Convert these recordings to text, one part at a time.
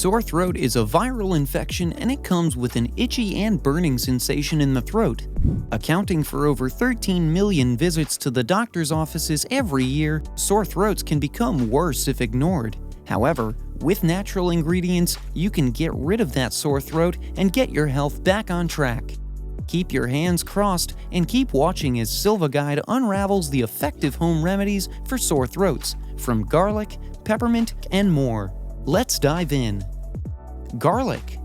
Sore throat is a viral infection and it comes with an itchy and burning sensation in the throat. Accounting for over 13 million visits to the doctor's offices every year, sore throats can become worse if ignored. However, with natural ingredients, you can get rid of that sore throat and get your health back on track. Keep your hands crossed and keep watching as Silva Guide unravels the effective home remedies for sore throats, from garlic, peppermint, and more. Let's dive in. Garlic.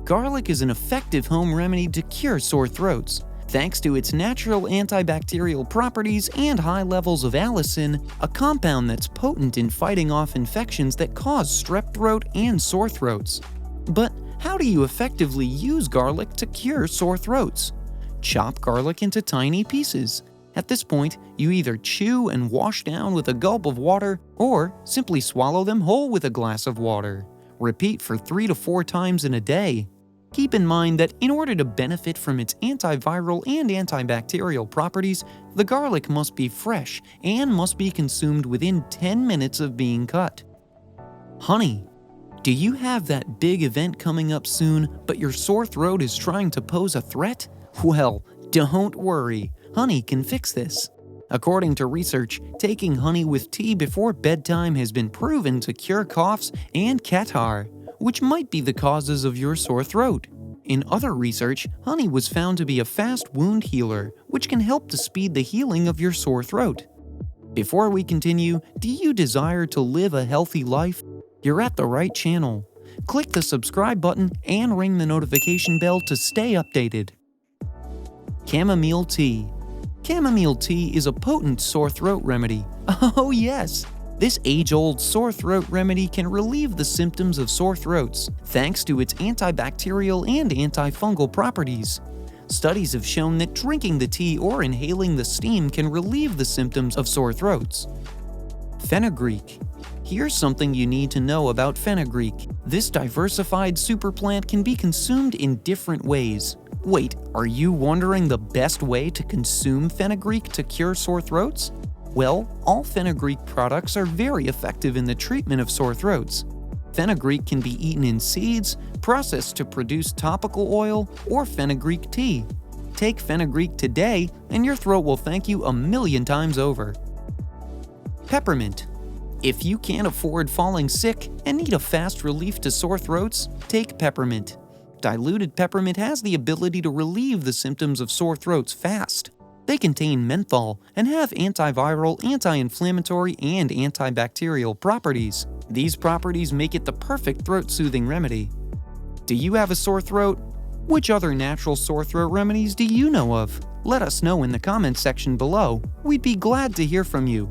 Garlic is an effective home remedy to cure sore throats. Thanks to its natural antibacterial properties and high levels of allicin, a compound that's potent in fighting off infections that cause strep throat and sore throats. But how do you effectively use garlic to cure sore throats? Chop garlic into tiny pieces. At this point, you either chew and wash down with a gulp of water, or simply swallow them whole with a glass of water. Repeat for 3 to 4 times in a day. Keep in mind that in order to benefit from its antiviral and antibacterial properties, the garlic must be fresh and must be consumed within 10 minutes of being cut. Honey. Do you have that big event coming up soon, but your sore throat is trying to pose a threat? Well, don't worry. Honey can fix this. According to research, taking honey with tea before bedtime has been proven to cure coughs and catarrh, which might be the causes of your sore throat. In other research, honey was found to be a fast wound healer, which can help to speed the healing of your sore throat. Before we continue, do you desire to live a healthy life? You're at the right channel. Click the subscribe button and ring the notification bell to stay updated. Chamomile tea. Chamomile tea is a potent sore throat remedy. Oh yes! This age-old sore throat remedy can relieve the symptoms of sore throats thanks to its antibacterial and antifungal properties. Studies have shown that drinking the tea or inhaling the steam can relieve the symptoms of sore throats. Fenugreek. Here's something you need to know about fenugreek. This diversified superplant can be consumed in different ways. Wait, are you wondering the best way to consume fenugreek to cure sore throats? Well, all fenugreek products are very effective in the treatment of sore throats. Fenugreek can be eaten in seeds, processed to produce topical oil, or fenugreek tea. Take fenugreek today, and your throat will thank you 1,000,000 times over. Peppermint. If you can't afford falling sick and need a fast relief to sore throats, take peppermint. Diluted peppermint has the ability to relieve the symptoms of sore throats fast. They contain menthol and have antiviral, anti-inflammatory, and antibacterial properties. These properties make it the perfect throat-soothing remedy. Do you have a sore throat? Which other natural sore throat remedies do you know of? Let us know in the comments section below. We'd be glad to hear from you.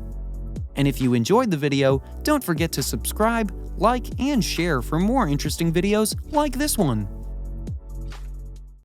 And if you enjoyed the video, don't forget to subscribe, like, and share for more interesting videos like this one.